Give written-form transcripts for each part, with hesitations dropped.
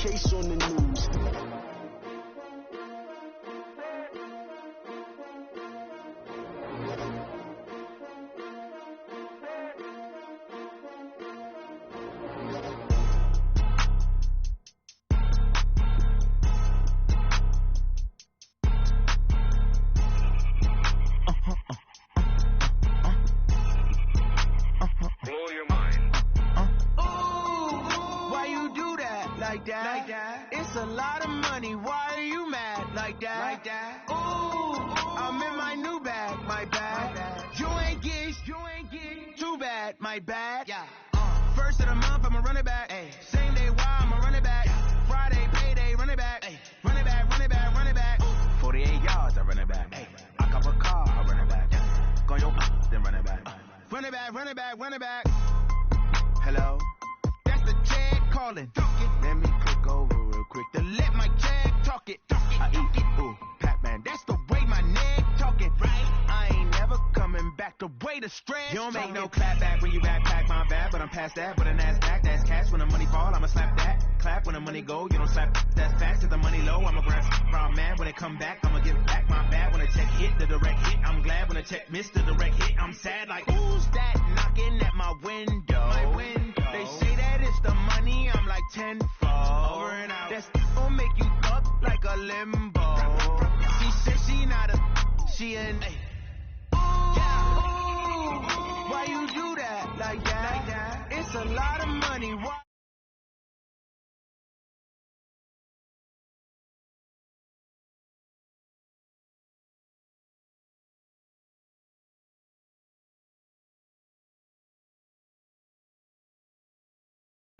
case on the news. It's a lot of money, why are you mad like that? Ooh, I'm in my new bag, my bad. You ain't get, too bad, my bad. Yeah. First of the month, I'ma run it back. Ay. Same day, why I'ma run it back. Yeah. Friday, payday, run it back. Ay. Run it back, run it back, run it back. Ooh. 48 yards, I run it back. Ay. I cop a car, I run it back. Yeah. Go your then run it back. Run it back, run it back, run it back. Hello? That's the Chad calling. Let me click over real quick to let my Chad talk it. I eat it, ooh, Pac-Man. That's the way my neck talking, right? I ain't never coming back the way the stress. You don't make no clap back when you backpack my bad, but I'm past that. But a NASDAQ, that's cash. When the money fall, I'ma slap that. Clap when the money go, you don't slap. That's fast. If the money low, I'ma grab from man. When it come back, I'ma give back my bad. When the check hit, the direct hit, I'm glad. When the check missed the direct hit, I'm sad. Like, who's that knocking at my window? My window. They say that it's the money, I'm like tenfold. Over and out. That's gon' make you up like a limbo. She said she not a, she an A. Why you do that like that? It's a lot of money. Why?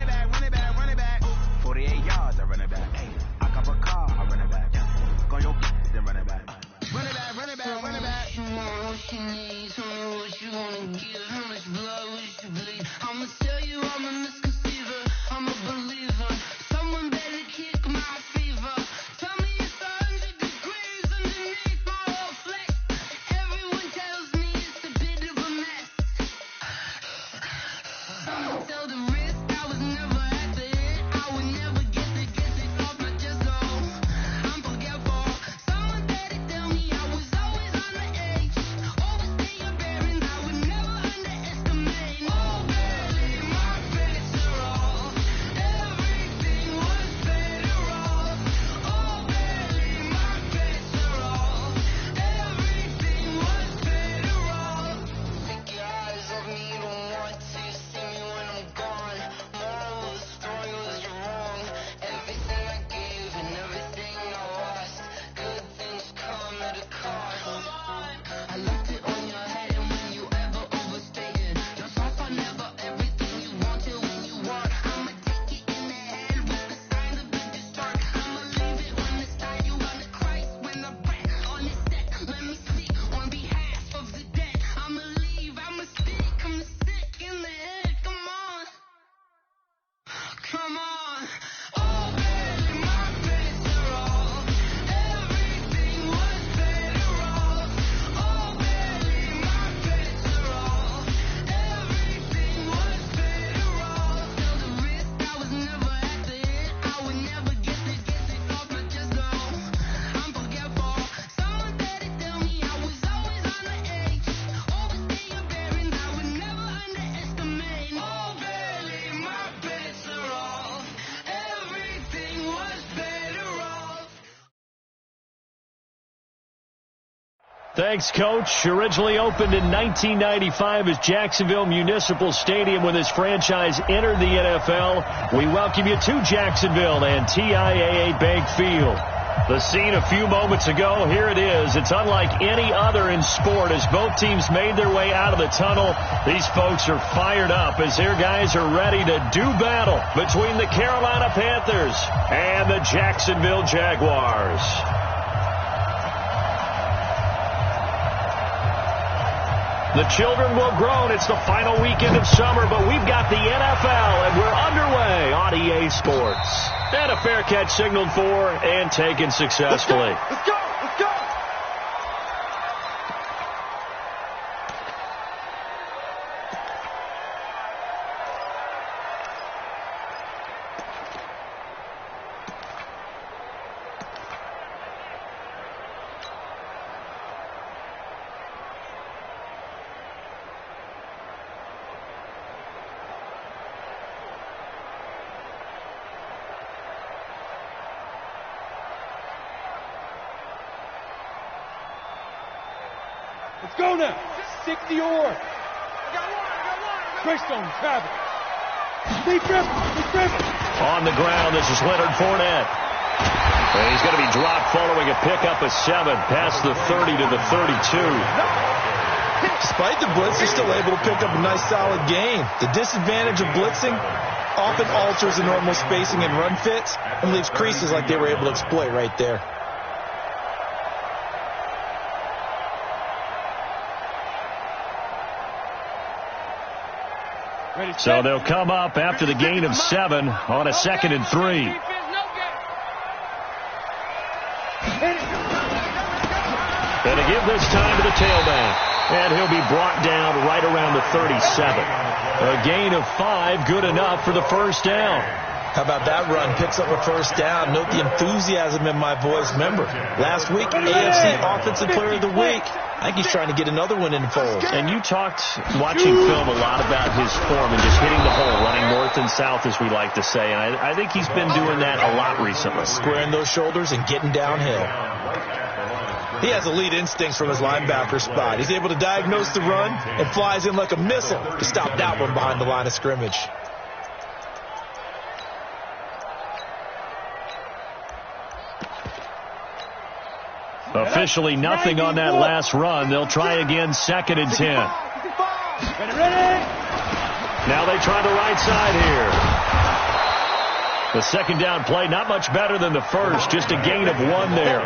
Run it back, run it back. 48 yards, I run it back. Ay, I cop a car, I run it back. Go your then run it back. Run it back, run it back, run it back. What you want, what you need, tell me what you wanna give. How much blood would you bleed? I'ma tell you I'm a misconceiver, I'm a believer. Someone better kick my fever. Tell me it's 100 degrees underneath my whole flesh. Everyone tells me it's a bit of a mess. Someone tell the risk I was never at the end. I would never get it off my chest, no. I'm forgetful. Someone better tell me I was always on the edge. Overstay your bearings, I would never underestimate. Oh, barely my bets are off. Everything was better off. Oh, barely my bets are off. Everything was better off. Take your eyes off me, you don't want to see me when I'm gone. Moral of the story was you're wrong. Everything I gave and everything I lost. Good things come at a cost. I left it on your head, and when you ever overstated, your thoughts are never everything you wanted when you want. I'ma take it in the head with the sign of big distort. I'ma leave it on the side. You wanna Christ when the breath on the set. Let me speak on behalf of the dead. I'ma leave, I'ma speak, I'm sick in the head. Come on, come on. Oh, barely my bets are off. Everything was better off. Oh, barely my bets are off. Everything was better off. Tell the risk I was never at the end. I would never get it off my chest, no. I'm forgetful. Someone better tell me I was always on the edge. Overstay your bearings, I would never underestimate. Oh, barely my bets are off. Everything was better off. Thanks, Coach. Originally opened in 1995 as Jacksonville Municipal Stadium when this franchise entered the NFL. We welcome you to Jacksonville and TIAA Bank Field. The scene a few moments ago, here it is. It's unlike any other in sport as both teams made their way out of the tunnel. These folks are fired up as their guys are ready to do battle between the Carolina Panthers and the Jacksonville Jaguars. The children will groan. It's the final weekend of summer, but we've got the NFL, and we're underway on EA Sports. And a fair catch signaled for and taken successfully. Let's go, let's go. Let's go now. 60 or. Greystone, Travis. Stay tripping. On the ground, this is Leonard Fournette. And he's going to be dropped following a pickup of 7 past the 30 to the 32. Despite the blitz, they're still able to pick up a nice solid gain. The disadvantage of blitzing often alters the normal spacing and run fits and leaves creases like they were able to exploit right there. So they'll come up after the gain of 7 on a 2nd and 3. And to give this time to the tailback. And he'll be brought down right around the 37. A gain of 5, good enough for the first down. How about that run? Picks up a first down. Note the enthusiasm in my voice. Remember, last week, AFC Offensive Player of the Week. I think he's trying to get another one in the fold. And you talked, watching film, a lot about his form and just hitting the hole, running north and south, as we like to say. And I think he's been doing that a lot recently. Squaring those shoulders and getting downhill. He has elite instincts from his linebacker spot. He's able to diagnose the run and flies in like a missile to stop that one behind the line of scrimmage. Officially nothing on that last run. They'll try again, 2nd and 10. Now they try the right side here. The second down play, not much better than the first, just a gain of 1 there.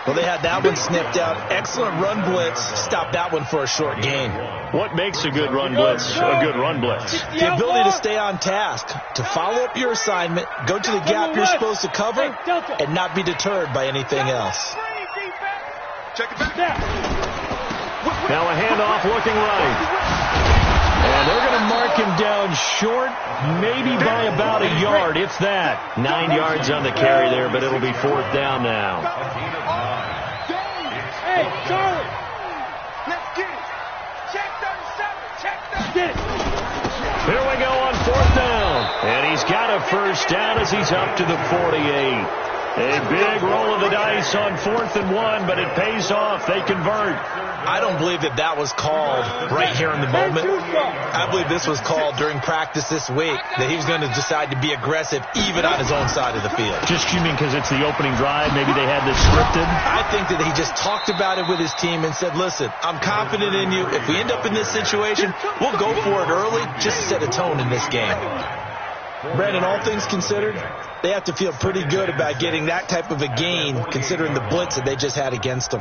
Well, they had that one snipped out. Excellent run blitz. Stop that one for a short gain. What makes a good run blitz a good run blitz? The ability to stay on task, to follow up your assignment, go to the gap you're supposed to cover, and not be deterred by anything else. Check it back. Now a handoff looking right. And they're going to mark him down short, maybe by about a yard, if that. 9 yards on the carry there, but it'll be 4th down now. Hey, Charlie. Let's get it. Check 37. Check 37. Here we go on 4th down. And he's got a first down as he's up to the 48. A big roll of the dice on 4th and 1, but it pays off. They convert. I don't believe that was called right here in the moment. I believe this was called during practice this week, that he was going to decide to be aggressive even on his own side of the field. Just you mean because it's the opening drive? Maybe they had this scripted? I think that he just talked about it with his team and said, listen, I'm confident in you. If we end up in this situation, we'll go for it early just to set a tone in this game. Brandon, all things considered, they have to feel pretty good about getting that type of a gain considering the blitz that they just had against them.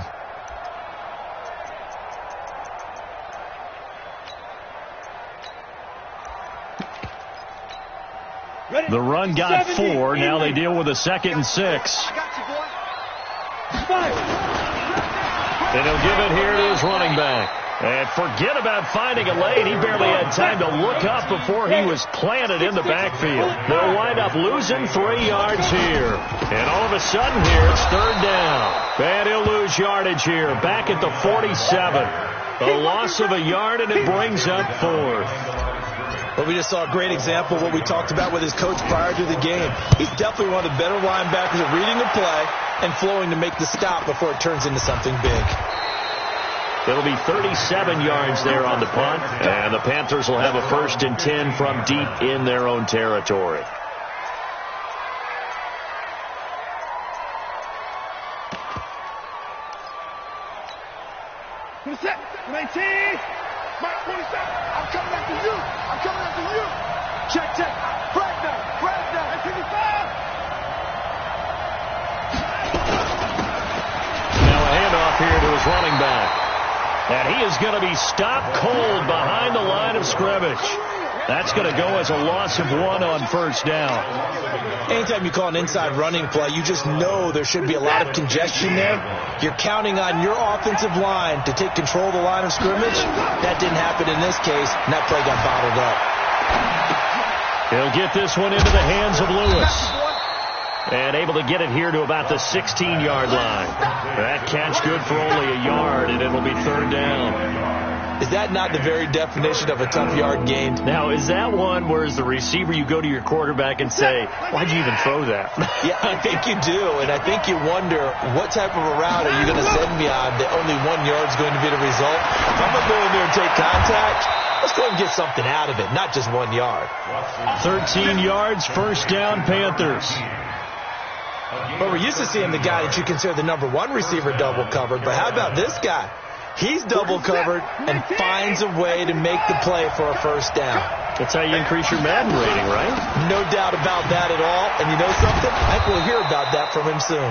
The run got 4. Now they deal with a 2nd and 6. And he'll give it here to his running back. And forget about finding a lane. He barely had time to look up before he was planted in the backfield. They'll wind up losing 3 yards here. And all of a sudden here, it's 3rd down. And he'll lose yardage here, back at the 47. A loss of a yard, and it brings up 4th. Well, we just saw a great example of what we talked about with his coach prior to the game. He's definitely one of the better linebackers at reading the play and flowing to make the stop before it turns into something big. It'll be 37 yards there on the punt, and the Panthers will have a 1st and 10 from deep in their own territory. Set. 19. Mike 27. I'm coming after you. I'm coming after you. Check. Flag down. 55. Now a handoff here to his running back. And he is going to be stopped cold behind the line of scrimmage. That's going to go as a loss of 1 on 1st down. Anytime you call an inside running play, you just know there should be a lot of congestion there. You're counting on your offensive line to take control of the line of scrimmage. That didn't happen in this case, and that play got bottled up. He'll get this one into the hands of Lewis. And able to get it here to about the 16-yard line. That catch good for only a yard, and it'll be 3rd down. Is that not the very definition of a tough yard gained? Now, is that one where as the receiver you go to your quarterback and say, why'd you even throw that? Yeah, I think you do, and I think you wonder what type of a route are you going to send me on that only 1 yard's going to be the result. If I'm going to go in there and take contact, let's go and get something out of it, not just 1 yard. 13 yards, first down, Panthers. But we're used to seeing the guy that you consider the number 1 receiver double covered, but how about this guy? He's double covered and finds a way to make the play for a first down. That's how you increase your Madden rating, right? No doubt about that at all. And you know something? I think we'll hear about that from him soon.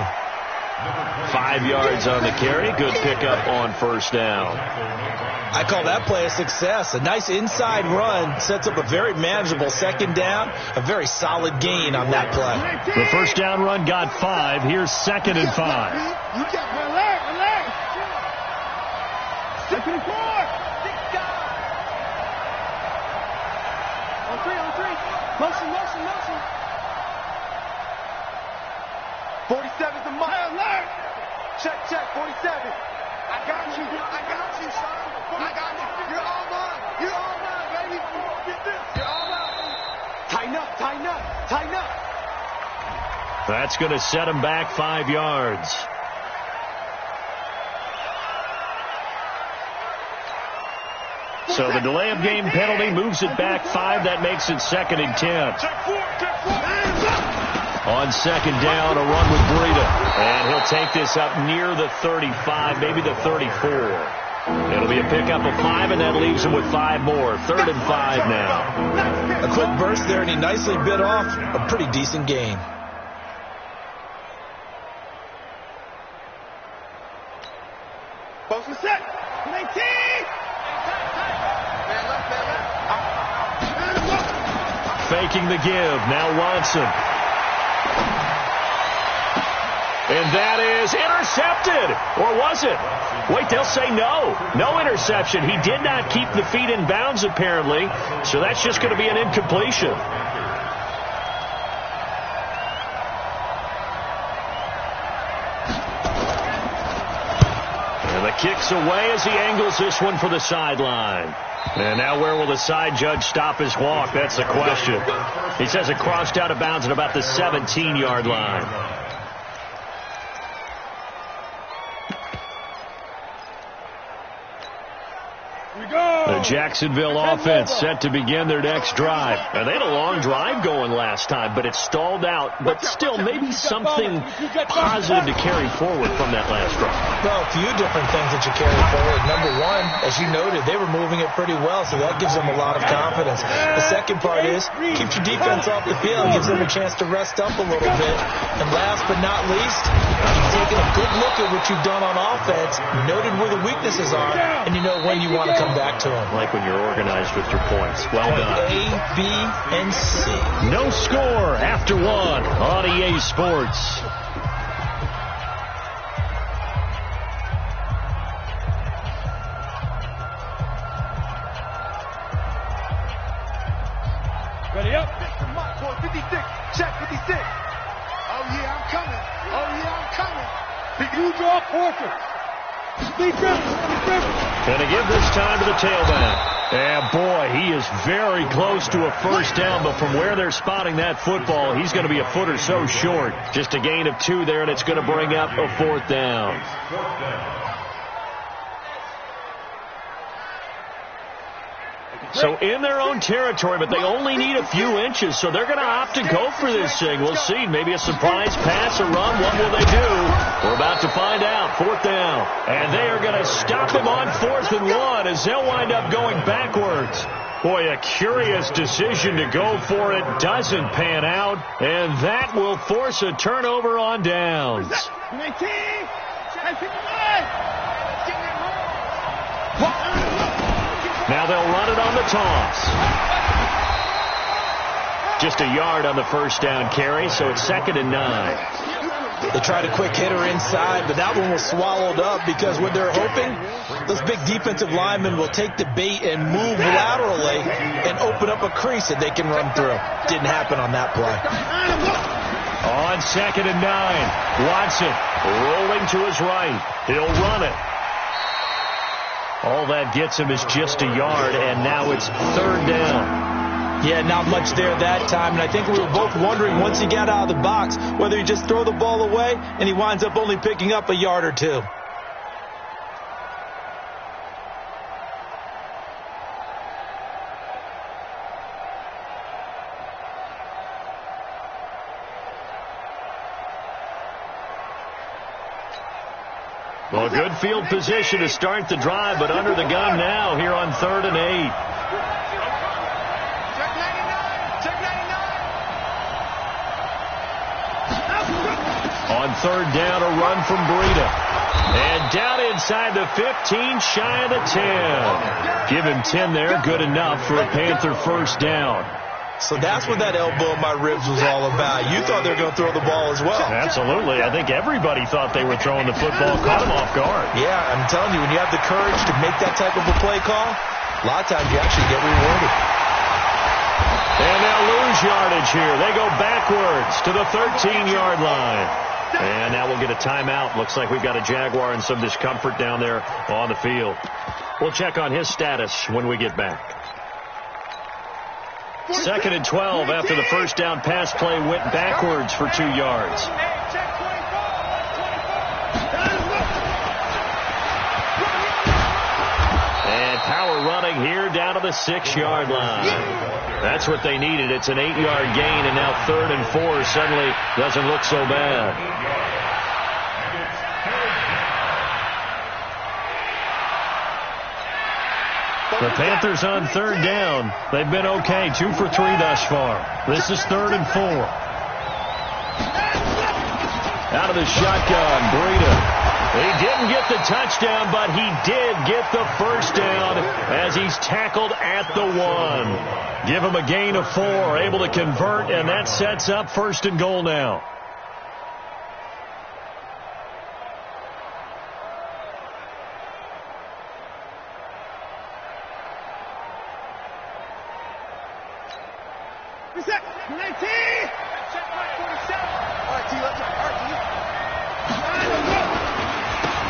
5 yards on the carry. Good pickup on first down. I call that play a success. A nice inside run sets up a very manageable second down. A very solid gain on that play. The first down run got 5. Here's 2nd and 5. Relax. Second and 4. On three. Motion. 47's a mile. Check, 47. I got you, son. I got you. You're all mine, baby. Get this. You're all mine. Tighten up. That's going to set him back 5 yards. So the delay of game penalty moves it back 5. That makes it 2nd and 10. On 2nd down, a run with Breida. And he'll take this up near the 35, maybe the 34. It'll be a pickup of 5, and that leaves him with 5 more. 3rd and 5 now. A quick burst there, and he nicely bit off a pretty decent gain. Post set. 19. Faking the give. Now Watson. And that is intercepted. Or was it? Wait, they'll say no. No interception. He did not keep the feet in bounds, apparently. So that's just going to be an incompletion. And the kick's away as he angles this one for the sideline. And now where will the side judge stop his walk? That's the question. He says it crossed out of bounds at about the 17-yard line. The Jacksonville offense set to begin their next drive. Now, they had a long drive going last time, but it stalled out. But still, maybe something positive to carry forward from that last drive. Well, a few different things that you carry forward. Number 1, as you noted, they were moving it pretty well, so that gives them a lot of confidence. The second part is, keeps your defense off the field, gives them a chance to rest up a little bit. And last but not least, you've taken a good look at what you've done on offense, noted where the weaknesses are, and you know when you want to come back to them. Like when you're organized with your points. Well done. A, B, and C. No score after 1 on EA Sports. Ready up. 56. Check 56. Oh, yeah, I'm coming. You draw portrait. Speed dribble. Gonna give this time to the tailback. And boy, he is very close to a first down, but from where they're spotting that football, he's going to be a foot or so short. Just a gain of 2 there, and it's going to bring up a 4th down. So in their own territory, but they only need a few inches, so they're going to opt to go for this thing. We'll see. Maybe a surprise pass, a run. What will they do? We're about to find out. 4th down. And they are going to stop him on 4th and 1 as they'll wind up going backwards. Boy, a curious decision to go for it. Doesn't pan out, and that will force a turnover on downs. Now they'll run it on the toss. Just a yard on the first down carry, so it's 2nd and 9. They tried a quick hitter inside, but that one was swallowed up because what they're hoping, those big defensive linemen will take the bait and move laterally and open up a crease that they can run through. Didn't happen on that play. On 2nd and 9, Watson rolling to his right. He'll run it. All that gets him is just a yard, and now it's third down. Yeah, not much there that time, and I think we were both wondering once he got out of the box whether he just throw the ball away, and he winds up only picking up a yard or two. Well, good field position to start the drive, but under the gun now here on 3rd and 8. On 3rd down, a run from Breida. And down inside the 15, shy of the 10. Give him 10 there, good enough for a Panther first down. So that's what that elbow in my ribs was all about. You thought they were going to throw the ball as well. Absolutely. I think everybody thought they were throwing the football, caught him off guard. Yeah, I'm telling you, when you have the courage to make that type of a play call, a lot of times you actually get rewarded. And they'll lose yardage here. They go backwards to the 13-yard line. And now we'll get a timeout. Looks like we've got a Jaguar and some discomfort down there on the field. We'll check on his status when we get back. 2nd and 12 after the first down pass play went backwards for 2 yards. And power running here down to the 6-yard line. That's what they needed. It's an 8-yard gain, and now 3rd and 4 suddenly doesn't look so bad. The Panthers on 3rd down. They've been okay, 2 for 3 thus far. This is 3rd and 4. Out of the shotgun, Breida. He didn't get the touchdown, but he did get the first down as he's tackled at the 1. Give him a gain of 4, able to convert, and that sets up 1st and goal now.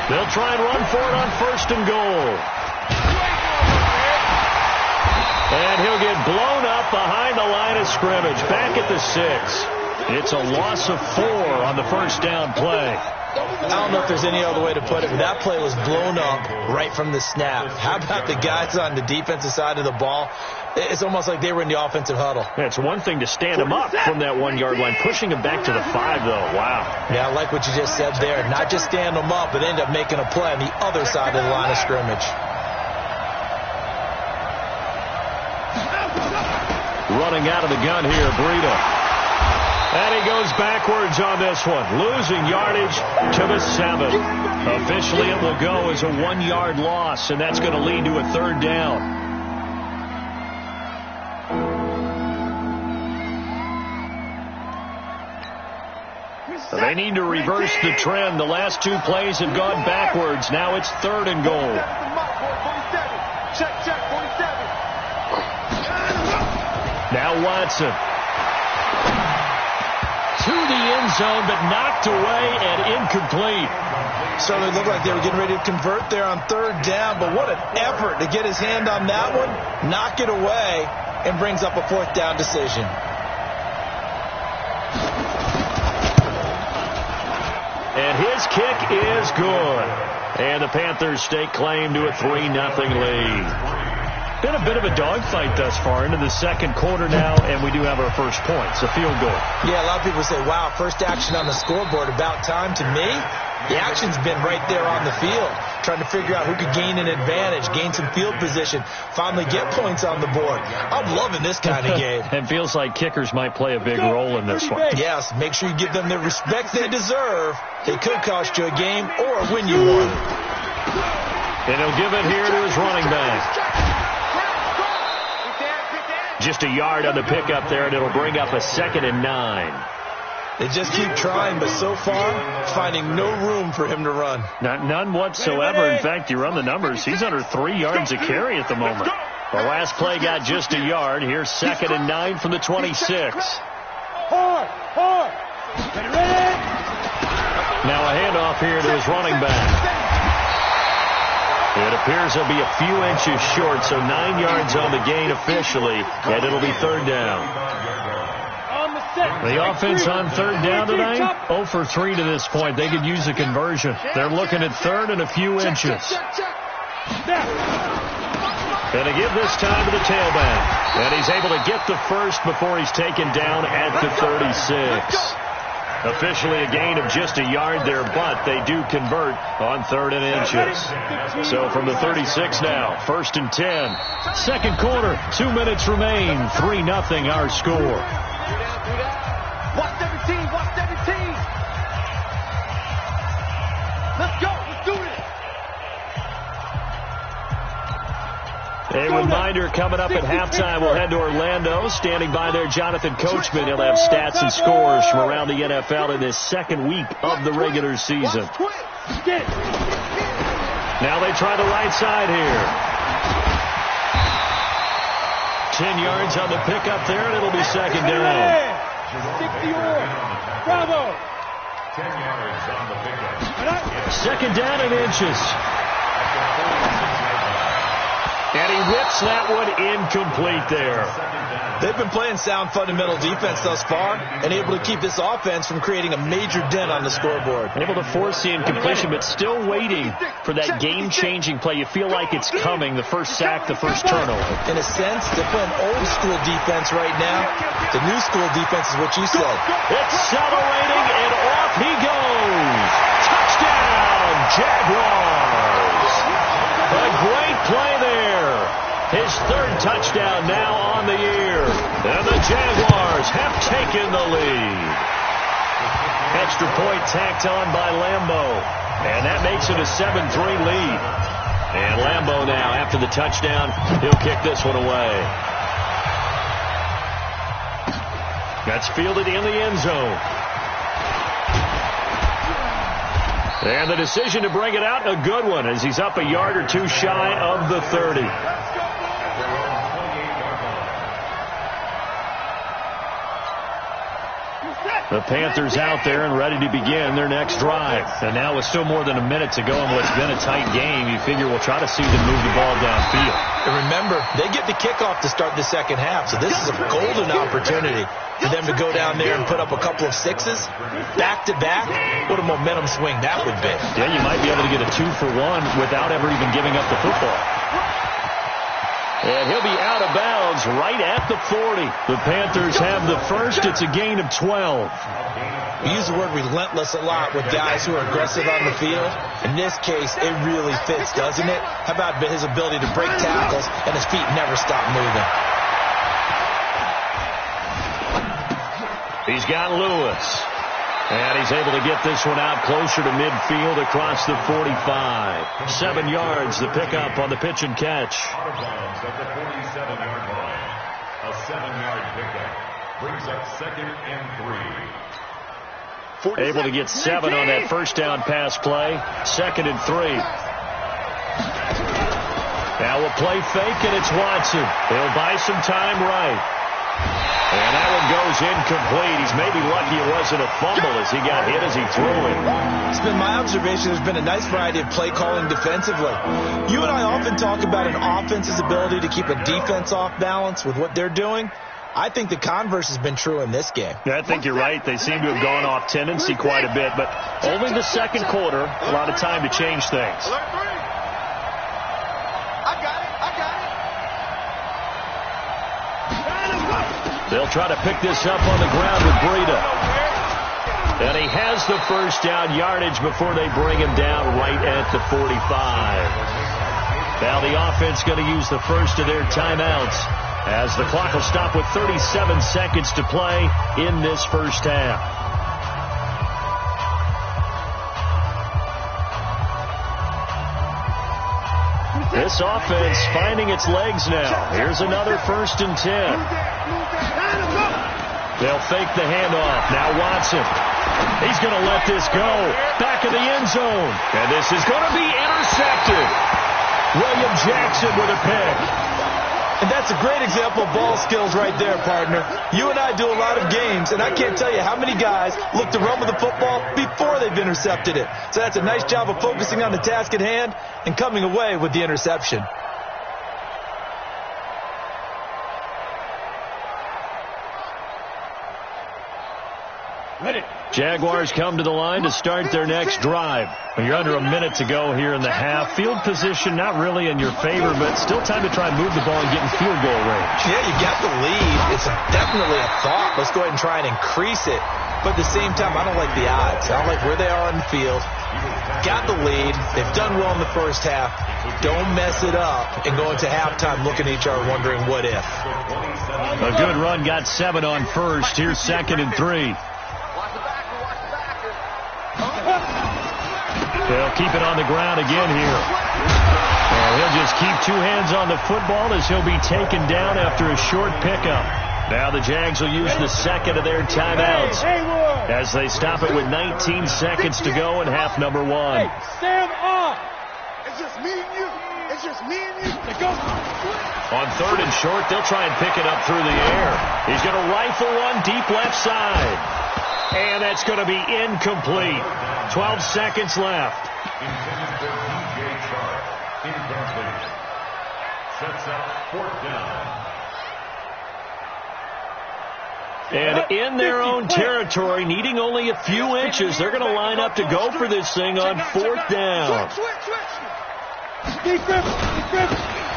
They'll try and run for it on 1st and goal. And he'll get blown up behind the line of scrimmage. Back at the 6. It's a loss of 4 on the first down play. I don't know if there's any other way to put it, but that play was blown up right from the snap. How about the guys on the defensive side of the ball? It's almost like they were in the offensive huddle. Yeah, it's one thing to stand him up from that 1-yard line. Pushing him back to the 5, though. Wow. Yeah, I like what you just said there. Not just stand him up, but end up making a play on the other side of the line of scrimmage. Running out of the gun here, Breida. And he goes backwards on this one, losing yardage to the 7. Officially, it will go as a 1-yard loss, and that's going to lead to a 3rd down. They need to reverse the trend. The last 2 plays have gone backwards. Now it's 3rd and goal. Now Watson. To the end zone, but knocked away and incomplete. Certainly looked like they were getting ready to convert there on 3rd down, but what an effort to get his hand on that one, knock it away, and brings up a 4th down decision. And his kick is good. And the Panthers stake claim to a 3-0 lead. Been a bit of a dogfight thus far into the 2nd quarter now, and we do have our first point, so field goal. Yeah, a lot of people say, wow, first action on the scoreboard, about time. To me, the action's been right there on the field, trying to figure out who could gain an advantage, gain some field position, finally get points on the board. I'm loving this kind of game. It feels like kickers might play a big role in this one. Yes, make sure you give them the respect they deserve. They could cost you a game or win you one. And he'll give it here to his running back. Just a yard on the pickup there, and it'll bring up a 2nd and 9. They just keep trying, but so far, finding no room for him to run. None whatsoever. In fact, you run the numbers. He's under 3 yards a carry at the moment. The last play got just a yard. Here's 2nd and 9 from the 26. Now a handoff here to his running back. It appears they'll be a few inches short, so 9 yards on the gain officially, and it'll be third down. The offense on third down tonight, 0 for 3 to this point. They could use a conversion. They're looking at third and a few inches. Going to give this time to the tailback. And he's able to get the first before he's taken down at the 36. Officially a gain of just a yard there, but they do convert on third and inches. So from the 36 now, 1st and 10. Second quarter, 2 minutes remain. 3-0 our score. Watch 17, watch 17. Let's go, let's do this. A reminder coming up at halftime, we'll head to Orlando. Standing by there, Jonathan Coachman. He'll have stats and scores from around the NFL in this second week of the regular season. Now they try the right side here. 10 yards on the pickup there, and it'll be second down. 60 Bravo. 10 yards on the pickup. Second down and inches. And he whips that one incomplete there. They've been playing sound fundamental defense thus far and able to keep this offense from creating a major dent on the scoreboard. Able to force the incompletion, but still waiting for that game-changing play. You feel like it's coming, the first sack, the first turnover. In a sense, they're playing old-school defense right now. The new school defense is what you said. Accelerating, and off he goes. Touchdown, Jaguars. A great play there. His third touchdown now on the year. And the Jaguars have taken the lead. Extra point tacked on by Lambeau. And that makes it a 7-3 lead. And Lambeau now, after the touchdown, he'll kick this one away. That's fielded in the end zone. And the decision to bring it out, a good one, as he's up a yard or two shy of the 30. The Panthers out there and ready to begin their next drive. And now with still more than a minute to go in what's been a tight game, you figure we'll try to see them move the ball downfield. And remember, they get the kickoff to start the second half, so this is a golden opportunity for them to go down there and put up a couple of sixes back-to-back. What a momentum swing that would be. Yeah, you might be able to get a 2-for-1 without ever even giving up the football. And he'll be out of bounds right at the 40. The Panthers have the first. It's a gain of 12. We use the word relentless a lot with guys who are aggressive on the field. In this case, it really fits, doesn't it? How about his ability to break tackles and his feet never stop moving? He's got Lewis. And he's able to get this one out closer to midfield across the 45. 7 yards, the pickup on the pitch and catch. Out of bounds at the 47-yard line. A 7-yard pickup brings up 2nd and 3. Able to get 7 on that first down pass play. 2nd and 3. Now a play fake, and it's Watson. He'll buy some time right. And that one goes incomplete. He's maybe lucky it wasn't a fumble as he got hit as he threw it. It's been my observation there's been a nice variety of play calling defensively. You and I often talk about an offense's ability to keep a defense off balance with what they're doing. I think the converse has been true in this game. Yeah, I think you're right. They seem to have gone off tendency quite a bit, but only the second quarter, a lot of time to change things. They'll try to pick this up on the ground with Breida. And he has the first down yardage before they bring him down right at the 45. Now the offense going to use the first of their timeouts as the clock will stop with 37 seconds to play in this first half. This offense finding its legs now. Here's another 1st and 10. They'll fake the handoff. Now Watson. He's going to let this go. Back of the end zone. And this is going to be intercepted. William Jackson with a pick. And that's a great example of ball skills right there, partner. You and I do a lot of games, and I can't tell you how many guys look to run with the football before they've intercepted it. So that's a nice job of focusing on the task at hand and coming away with the interception. Jaguars come to the line to start their next drive. When you're under a minute to go here in the half, field position not really in your favor, but still time to try and move the ball and get in field goal range. Yeah, you got the lead. It's definitely a thought. Let's go ahead and try and increase it. But at the same time, I don't like the odds. I don't like where they are on the field. Got the lead. They've done well in the first half. Don't mess it up and go into halftime looking at each other wondering what if. A good run got 7 on first. Here's 2nd and 3. They'll keep it on the ground again here. And he'll just keep 2 hands on the football as he'll be taken down after a short pickup. Now the Jags will use the second of their timeouts as they stop it with 19 seconds to go in half number 1. Hey, stand up. It's just me and you. It's just me and you. Go. On 3rd and short, they'll try and pick it up through the air. He's going to rifle one deep left side. And that's going to be incomplete. 12 seconds left. Intended for DJ Chark. Incomplete. Sets up 4th down. And in their own territory, needing only a few inches, they're going to line up to go for this thing on 4th down.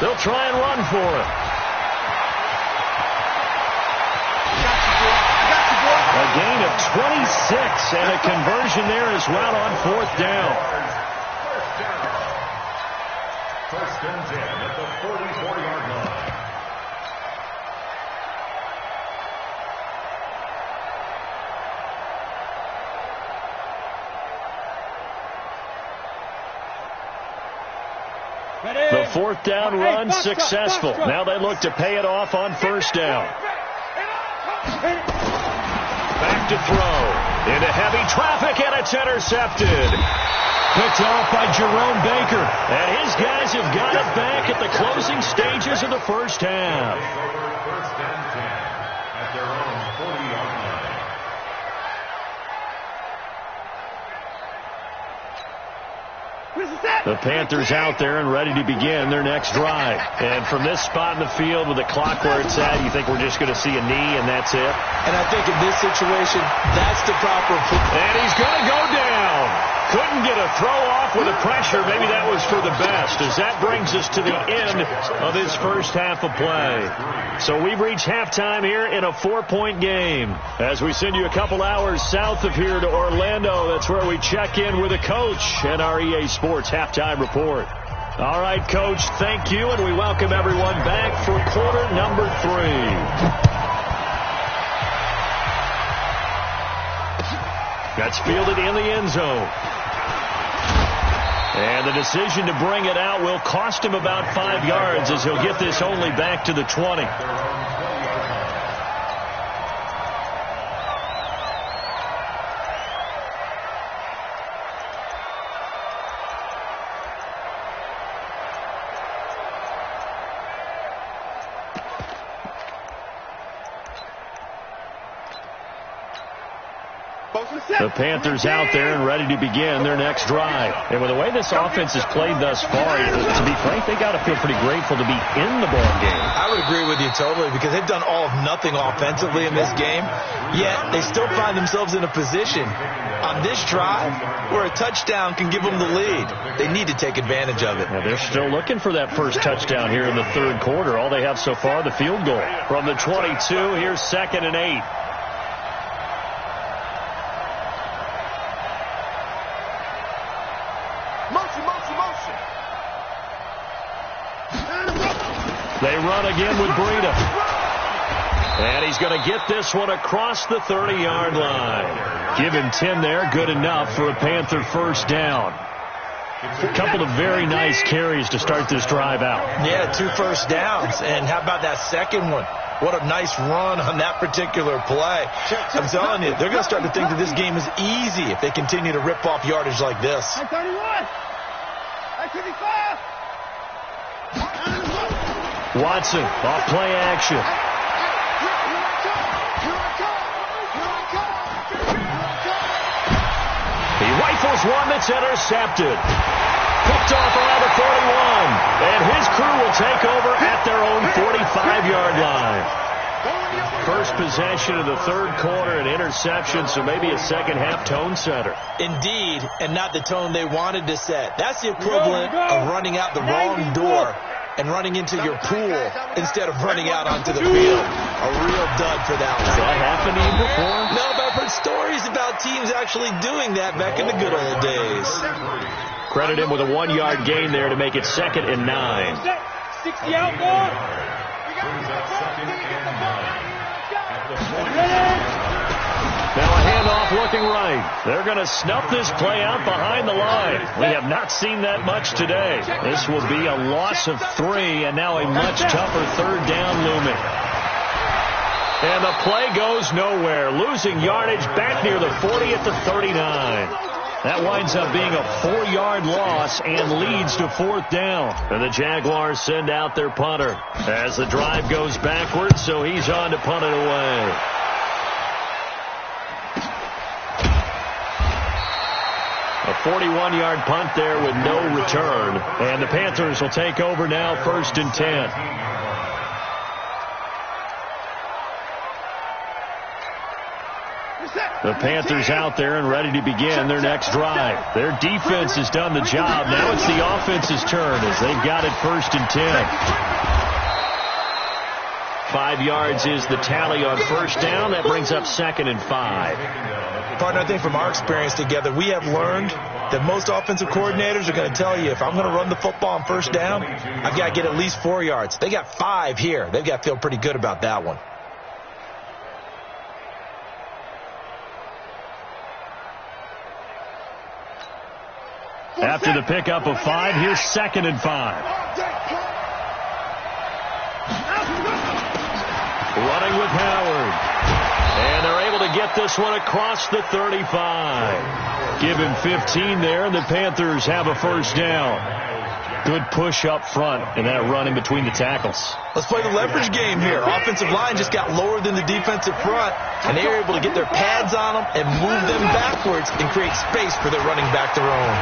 They'll try and run for it. A gain of 26 and a conversion there as well on 4th down. First and 10 at the 44-yard line. The 4th down run successful. Now they look to pay it off on 1st down. Back to throw. Into heavy traffic, and it's intercepted. Picked off by Jerome Baker. And his guys have got it back at the closing stages of the first half. First and 10 at their own 40-yard line. The Panthers out there and ready to begin their next drive. And from this spot in the field with the clock where it's at, you think we're just going to see a knee and that's it? And I think in this situation, that's the proper... And he's going to go down. Couldn't get a throw off with the pressure. Maybe that was for the best, as that brings us to the end of this first half of play. So we've reached halftime here in a 4-point game. As we send you a couple hours south of here to Orlando, that's where we check in with a coach and our EA Sports halftime report. All right, Coach, thank you, and we welcome everyone back for quarter number 3. That's fielded in the end zone. And the decision to bring it out will cost him about 5 yards, as he'll get this only back to the 20. The Panthers out there and ready to begin their next drive. And with the way this offense has played thus far, to be frank, they got to feel pretty grateful to be in the ball game. I would agree with you totally, because they've done all of nothing offensively in this game, yet they still find themselves in a position on this drive where a touchdown can give them the lead. They need to take advantage of it. Well, they're still looking for that first touchdown here in the third quarter. All they have so far, the field goal. From the 22, here's 2nd and 8. They run again with Breida. And he's going to get this one across the 30-yard line. Give him 10 there. Good enough for a Panther first down. A couple of very nice carries to start this drive out. Yeah, 2 first downs. And how about that second one? What a nice run on that particular play. I'm telling you, they're going to start to think that this game is easy if they continue to rip off yardage like this. 31. 55. Watson, off play action. He Rifles one that's intercepted. Picked off around the 41. And his crew will take over at their own 45-yard line. First possession of the third quarter, an interception, so maybe a second-half tone setter. Indeed, and not the tone they wanted to set. That's the equivalent of running out the wrong door and running into your pool instead of running out onto the field. A real dud for that one. Has that happened to you before? No, but I've heard stories about teams actually doing that back in the good old days. Credit him with a 1-yard gain there to make it 2nd and 9. 60 out more. Now a handoff looking right. They're going to snuff this play out behind the line. We have not seen that much today. This will be a loss of 3, and now a much tougher third down looming. And the play goes nowhere. Losing yardage back near the 40 at the 39. That winds up being a 4-yard loss and leads to 4th down. And the Jaguars send out their punter as the drive goes backwards, so he's on to punt it away. A 41-yard punt there with no return. And the Panthers will take over now, 1st and 10. The Panthers out there and ready to begin their next drive. Their defense has done the job. Now it's the offense's turn as they've got it 1st and 10. 5 yards is the tally on 1st down. That brings up 2nd and 5. Partner, I think from our experience together, we have learned that most offensive coordinators are going to tell you, if I'm going to run the football on 1st down, I've got to get at least 4 yards. They got 5 here. They've got to feel pretty good about that one. After the pickup of 5, here's 2nd and 5. Running with Howard. And they're able to get this one across the 35. Give him 15 there, and the Panthers have a 1st down. Good push up front and that run in between the tackles. Let's play the leverage game here. Offensive line just got lower than the defensive front, and they were able to get their pads on them and move them backwards and create space for their running back to roam.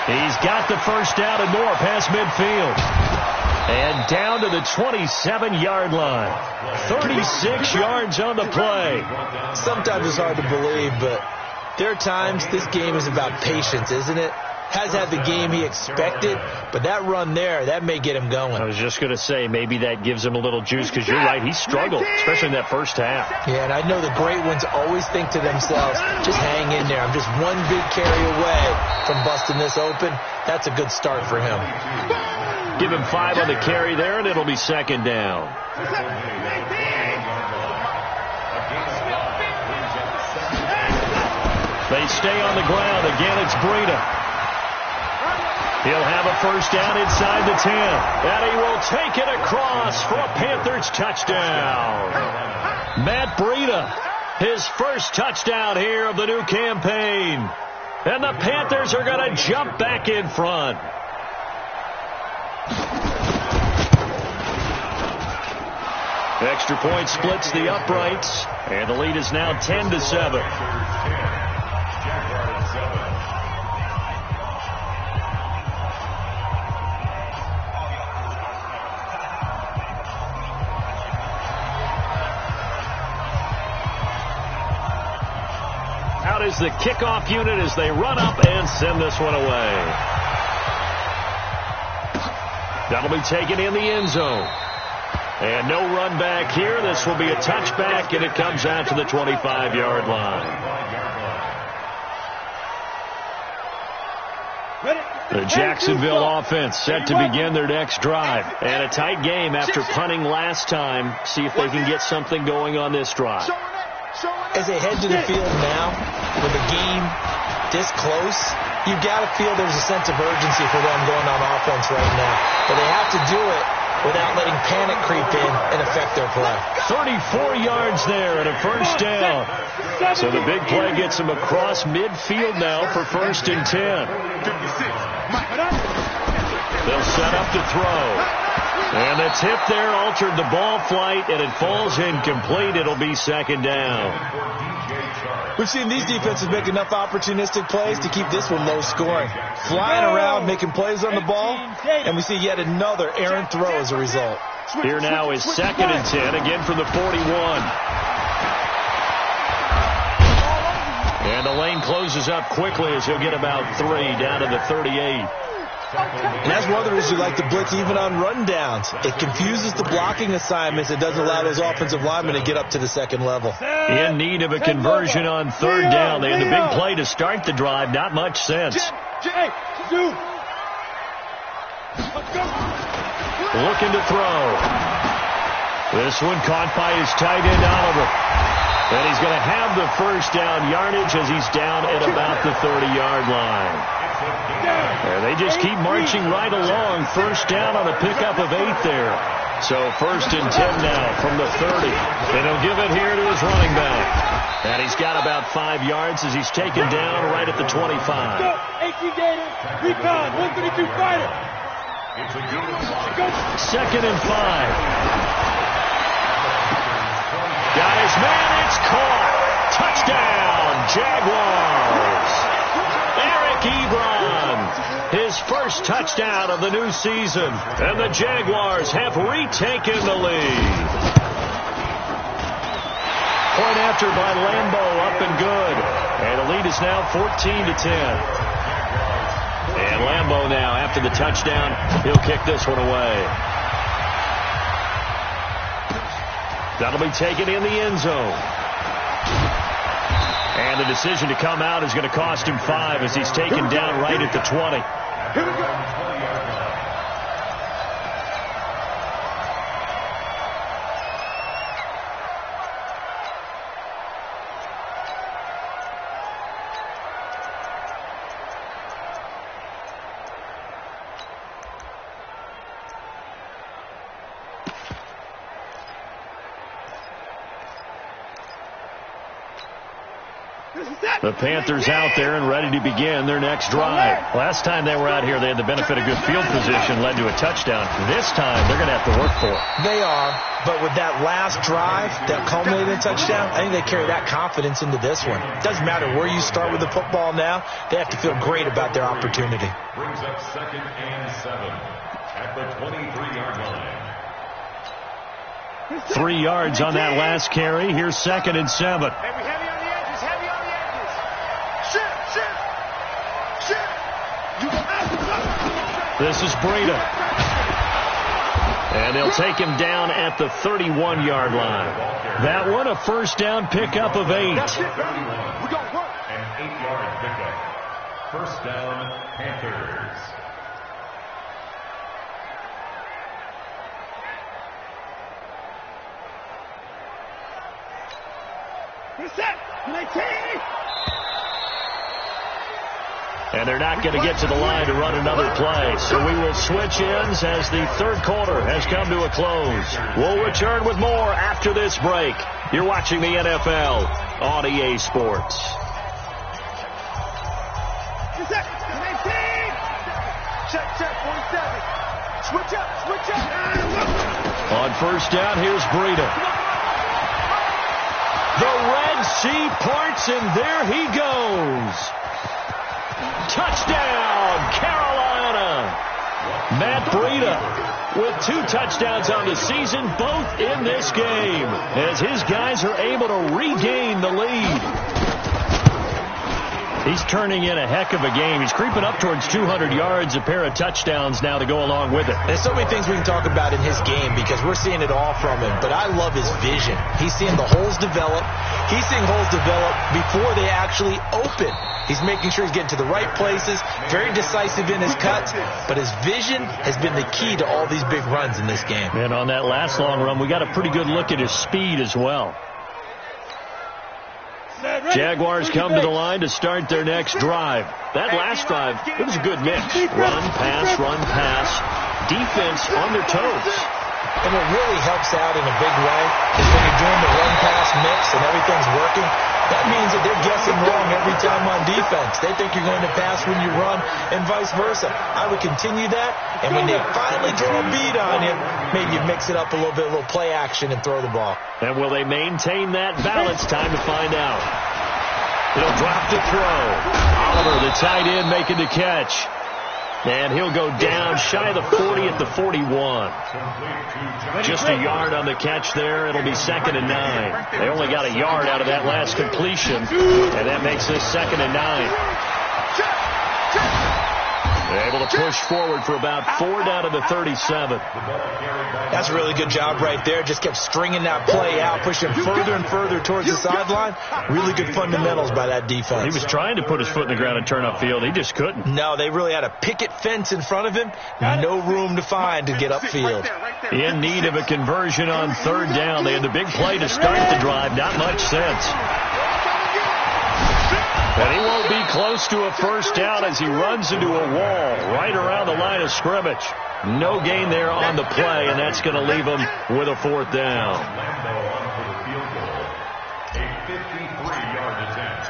He's got the 1st down and more past midfield. And down to the 27-yard line. 36 yards on the play. Sometimes it's hard to believe, but there are times this game is about patience, isn't it? Has had the game he expected, but that run there, that may get him going. I was just going to say, maybe that gives him a little juice, because you're right, he struggled, especially in that 1st half. Yeah, and I know the great ones always think to themselves, just hang in there. I'm just one big carry away from busting this open. That's a good start for him. Give him 5 on the carry there, and it'll be 2nd down. They stay on the ground. Again, it's Breida. He'll have a 1st down inside the 10. And he will take it across for a Panthers touchdown. Matt Breida, his first touchdown here of the new campaign. And the Panthers are going to jump back in front. Extra point splits the uprights, and the lead is now 10-7. Out is the kickoff unit as they run up and send this one away. That'll be taken in the end zone. And no run back here. This will be a touchback, and it comes out to the 25-yard line. The Jacksonville offense set to begin their next drive. And a tight game after punting last time. See if they can get something going on this drive. As they head to the field now, with the game this close, you've got to feel there's a sense of urgency for them going on offense right now. But they have to do it without letting panic creep in and affect their play. 34 yards there and a 1st down. So the big play gets them across midfield now for 1st and 10. They'll set up to throw. And the tip there altered the ball flight, and it falls incomplete. It'll be second down. We've seen these defenses make enough opportunistic plays to keep this one low scoring. Flying around, making plays on the ball, and we see yet another errant throw as a result. Here now is 2nd and 10, again from the 41. And the lane closes up quickly as he'll get about 3 down to the 38. And that's one of the reasons you like to blitz even on rundowns. It confuses the blocking assignments. It doesn't allow those offensive linemen to get up to the second level. In need of a conversion on 3rd down. They had the big play to start the drive. Not much sense. Looking to throw. This one caught by his tight end, Oliver. And he's going to have the first down yardage as he's down at about the 30-yard line. And they just keep marching right along. First down on a pickup of 8 there. So 1st and 10 now from the 30. And he'll give it here to his running back. And he's got about 5 yards as he's taken down right at the 25. 2nd and 5. Got his man, it's caught. Touchdown, Jaguars. Eric Ebron, his first touchdown of the new season. And the Jaguars have retaken the lead. Point after by Lambeau, up and good. And the lead is now 14-10. And Lambeau now, after the touchdown, he'll kick this one away. That'll be taken in the end zone. And the decision to come out is going to cost him 5 as he's taken down right at the 20. Here we go. The Panthers out there and ready to begin their next drive. Last time they were out here, they had the benefit of good field position, led to a touchdown. This time, they're going to have to work for it. They are, but with that last drive that culminated in a touchdown, I think they carry that confidence into this one. It doesn't matter where you start with the football now. They have to feel great about their opportunity. Brings up 2nd and 7 at the 23-yard line. 3 yards on that last carry. Here's 2nd and 7. This is Breida. And they'll take him down at the 31-yard line. That one, a first down pickup of 8. An 8-yard pickup. First down, Panthers. And they're not going to get to the line to run another play. So we will switch ends as the 3rd quarter has come to a close. We'll return with more after this break. You're watching the NFL on EA Sports. Switch up. On first down, here's Breida. The Red Sea parts, and there he goes. Touchdown, Carolina. Matt Breida with 2 touchdowns on the season, both in this game, as his guys are able to regain the lead. He's turning in a heck of a game. He's creeping up towards 200 yards, a pair of touchdowns now to go along with it. There's so many things we can talk about in his game because we're seeing it all from him. But I love his vision. He's seeing the holes develop. He's seeing holes develop before they actually open. He's making sure he's getting to the right places, very decisive in his cuts, but his vision has been the key to all these big runs in this game. And on that last long run, we got a pretty good look at his speed as well. Jaguars come to the line to start their next drive. That last drive, it was a good mix. Run, pass, defense on their toes. And what really helps out in a big way is when you're doing the run-pass mix and everything's working, that means that they're guessing wrong every time on defense. They think you're going to pass when you run and vice versa. I would continue that, and when they finally throw a beat on you, maybe you mix it up a little bit, a little play action, and throw the ball. And will they maintain that balance? Time to find out. He'll drop to throw. Oliver, the tight end, making the catch. And he'll go down shy of the 40 at the 41. Just a yard on the catch there. It'll be 2nd and 9. They only got a yard out of that last completion, and that makes this 2nd and 9. They're able to push forward for about 4 down to the 37. That's a really good job right there. Just kept stringing that play out, pushing further and further towards the sideline. Really good fundamentals by that defense. He was trying to put his foot in the ground and turn upfield. He just couldn't. No, they really had a picket fence in front of him. No room to find to get upfield. In need of a conversion on 3rd down. They had the big play to start the drive. Not much sense. And he won't be close to a 1st down as he runs into a wall right around the line of scrimmage. No gain there on the play, and that's going to leave him with a 4th down. A 53-yard attempt.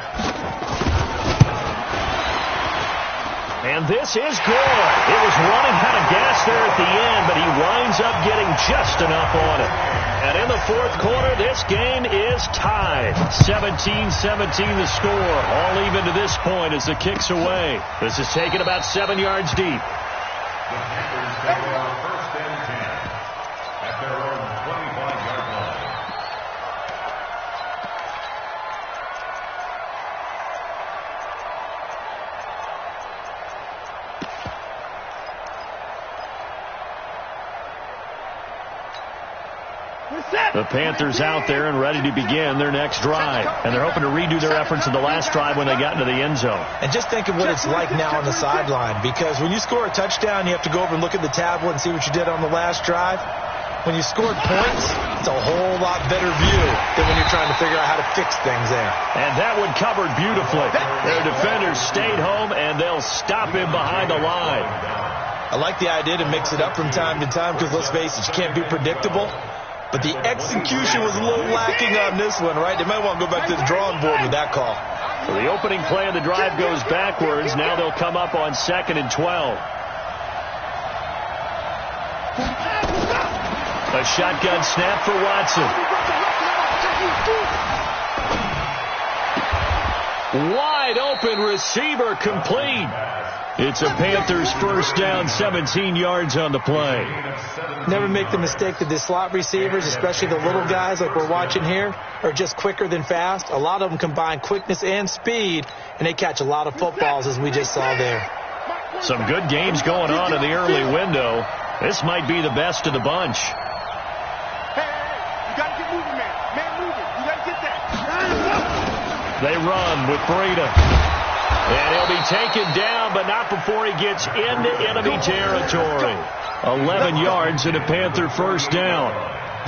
And this is good. It was running out of gas there at the end, but he winds up getting just enough on it. And in the 4th quarter, this game is tied. 17-17 the score. All even to this point as the kick's away. This is taken about 7 yards deep. The Panthers take it on 1st and 10 at their own 25-yard line. The Panthers out there and ready to begin their next drive. And they're hoping to redo their efforts in the last drive when they got into the end zone. And just think of what it's like now on the sideline. Because when you score a touchdown, you have to go over and look at the tablet and see what you did on the last drive. When you scored points, it's a whole lot better view than when you're trying to figure out how to fix things there. And that one covered beautifully. Their defenders stayed home, and they'll stop him behind the line. I like the idea to mix it up from time to time because, let's face it, you can't be predictable. But the execution was a little lacking on this one, right? They might want to go back to the drawing board with that call. So the opening play of the drive goes backwards. Now they'll come up on 2nd and 12. A shotgun snap for Watson. Wide open receiver complete. It's a Panthers 1st down, 17 yards on the play. Never make the mistake that the slot receivers, especially the little guys like we're watching here, are just quicker than fast. A lot of them combine quickness and speed, and they catch a lot of footballs as we just saw there. Some good games going on in the early window. This might be the best of the bunch. They run with Breida. And he'll be taken down, but not before he gets into enemy territory. 11 yards and a Panther 1st down.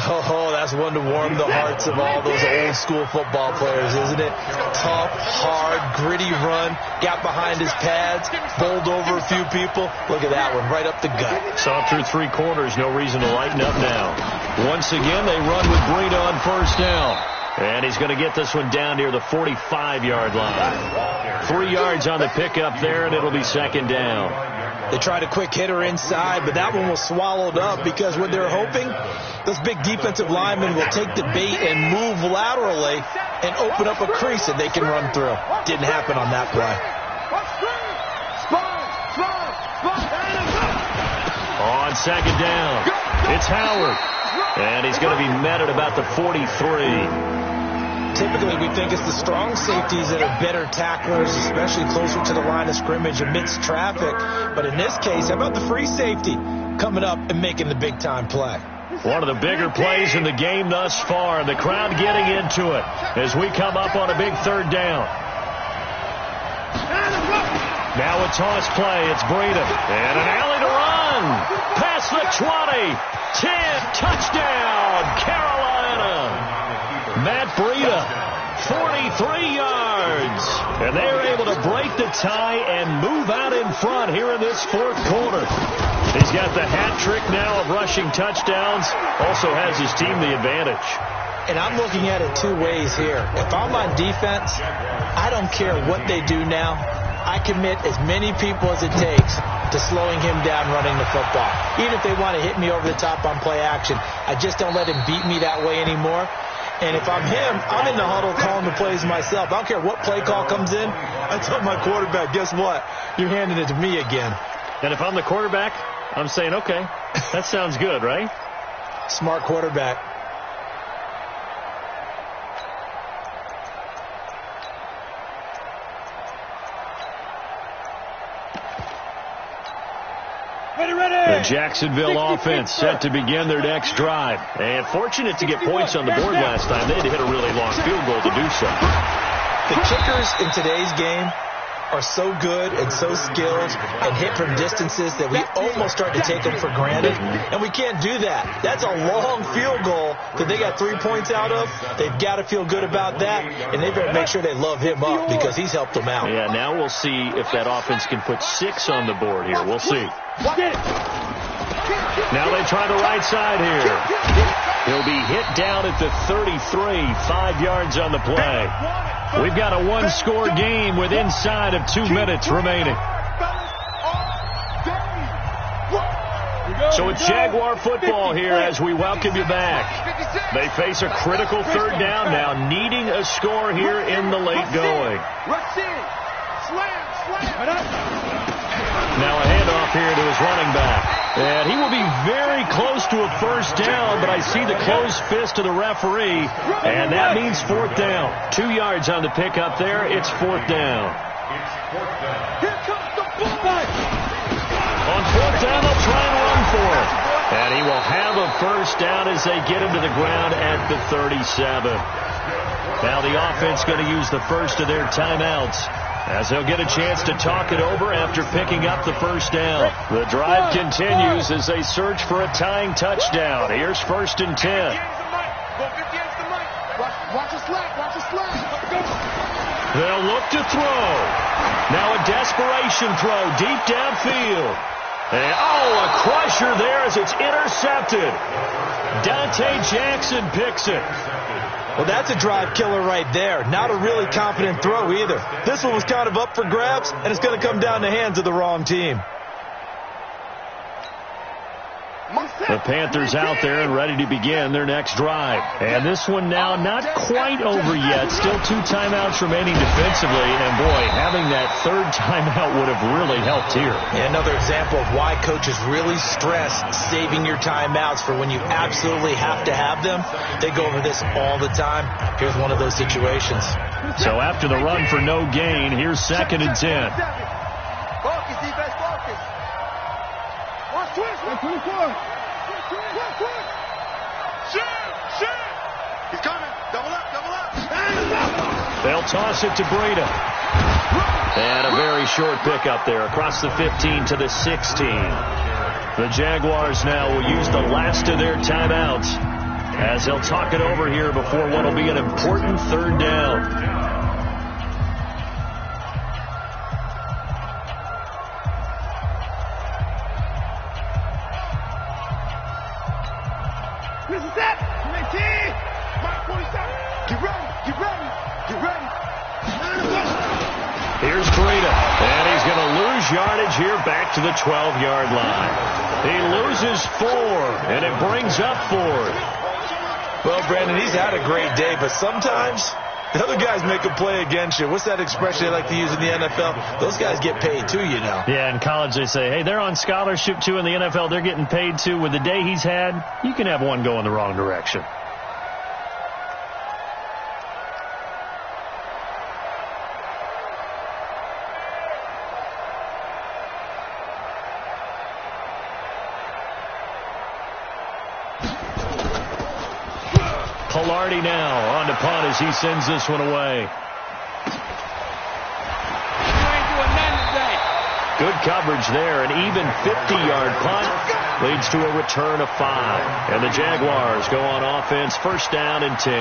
Oh, that's one to warm the hearts of all those old school football players, isn't it? Tough, hard, gritty run. Got behind his pads, bowled over a few people. Look at that one, right up the gut. Saw through 3 quarters, no reason to lighten up now. Once again, they run with Breida on 1st down. And he's going to get this one down near the 45-yard line. 3 yards on the pickup there, and it'll be 2nd down. They tried a quick hitter inside, but that one was swallowed up because what they're hoping, those big defensive linemen will take the bait and move laterally and open up a crease that they can run through. Didn't happen on that play. On 2nd down, it's Howard. And he's going to be met at about the 43. Typically, we think it's the strong safeties that are better tacklers, especially closer to the line of scrimmage amidst traffic. But in this case, how about the free safety coming up and making the big-time play? One of the bigger plays in the game thus far. The crowd getting into it as we come up on a big 3rd down. Now a toss play. It's Breida. And an alley to run. Past the 20. 10. Touchdown, Carolina. Matt Breida, 43 yards. And they are able to break the tie and move out in front here in this fourth quarter. He's got the hat trick now of rushing touchdowns. Also has his team the advantage. And I'm looking at it two ways here. If I'm on defense, I don't care what they do now. I commit as many people as it takes to slowing him down running the football. Even if they want to hit me over the top on play action, I just don't let him beat me that way anymore. And if I'm him, I'm in the huddle calling the plays myself. I don't care what play call comes in. I tell my quarterback, guess what? You're handing it to me again. And if I'm the quarterback, I'm saying, okay, that sounds good, right? Smart quarterback. The Jacksonville offense set to begin their next drive. And fortunate to get points on the board last time. They had to hit a really long field goal to do so. The kickers in today's game are so good and so skilled and hit from distances that we almost start to take them for granted. And we can't do that. That's a long field goal that they got 3 points out of. They've got to feel good about that. And they better make sure they love him up because he's helped them out. Yeah, now we'll see if that offense can put 6 on the board here. We'll see. Now they try the right side here. He'll be hit down at the 33, 5 yards on the play. We've got a one-score game with inside of 2 minutes remaining. So it's Jaguar football here as we welcome you back. They face a critical third down now, needing a score here in the late going. Now a handoff here to his running back. And he will be very close to a first down, but I see the closed fist of the referee, and that means fourth down. 2 yards on the pickup there. It's fourth down. Here comes the fullback. On fourth down, they'll try and run for it. And he will have a first down as they get him to the ground at the 37. Now the offense going to use the first of their timeouts, as he'll get a chance to talk it over after picking up the first down. The drive continues as they search for a tying touchdown. Here's 1st and 10. Watch the slap. They'll look to throw. Now a desperation throw deep downfield. And, a crusher there as it's intercepted. Dante Jackson picks it. Well, that's a drive killer right there. Not a really confident throw either. This one was kind of up for grabs, and it's going to come down the hands of the wrong team. The Panthers out there and ready to begin their next drive. And this one now not quite over yet. Still 2 timeouts remaining defensively. And, boy, having that third timeout would have really helped here. And another example of why coaches really stress saving your timeouts for when you absolutely have to have them. They go over this all the time. Here's one of those situations. So after the run for no gain, here's 2nd and 10. Focus, defense, focus. Watch twist. 24. Shoot. He's coming. Double up. They'll toss it to Breida. And a very short pickup there across the 15 to the 16. The Jaguars now will use the last of their timeouts as they'll talk it over here before what will be an important third down. Here's Breida, and he's going to lose yardage here back to the 12-yard line. He loses 4, and it brings up 4th. Well, Brandon, he's had a great day, but sometimes the other guys make a play against you. What's that expression they like to use in the NFL? Those guys get paid too, you know. Yeah, in college they say, hey, they're on scholarship too. In the NFL, they're getting paid too. With the day he's had, you can have one go in the wrong direction. Pilardi now on to punt as he sends this one away. Good coverage there. An even 50-yard punt leads to a return of 5. And the Jaguars go on offense, 1st down and 10.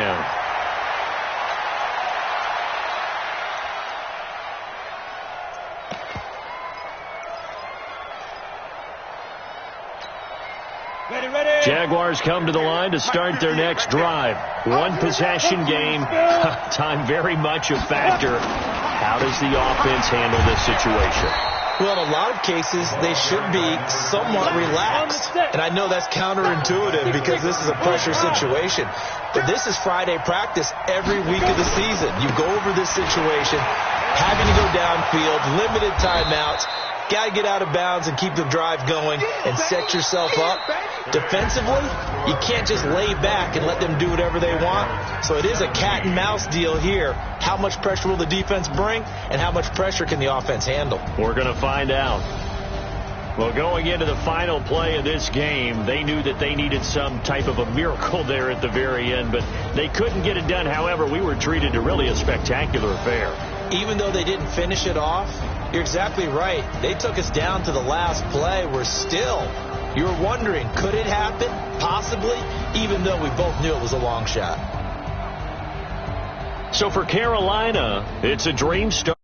Jaguars come to the line to start their next drive. One possession game. Time very much a factor. How does the offense handle this situation? Well, in a lot of cases, they should be somewhat relaxed. And I know that's counterintuitive because this is a pressure situation. But this is Friday practice every week of the season. You go over this situation, having to go downfield, limited timeouts. Got to get out of bounds and keep the drive going and set yourself up. Defensively, you can't just lay back and let them do whatever they want. So it is a cat and mouse deal here. How much pressure will the defense bring and how much pressure can the offense handle? We're going to find out. Well, going into the final play of this game, they knew that they needed some type of a miracle there at the very end, but they couldn't get it done. However, we were treated to really a spectacular affair. Even though they didn't finish it off, you're exactly right. They took us down to the last play. We're still, you're wondering, could it happen? Possibly, even though we both knew it was a long shot. So for Carolina, it's a dream start.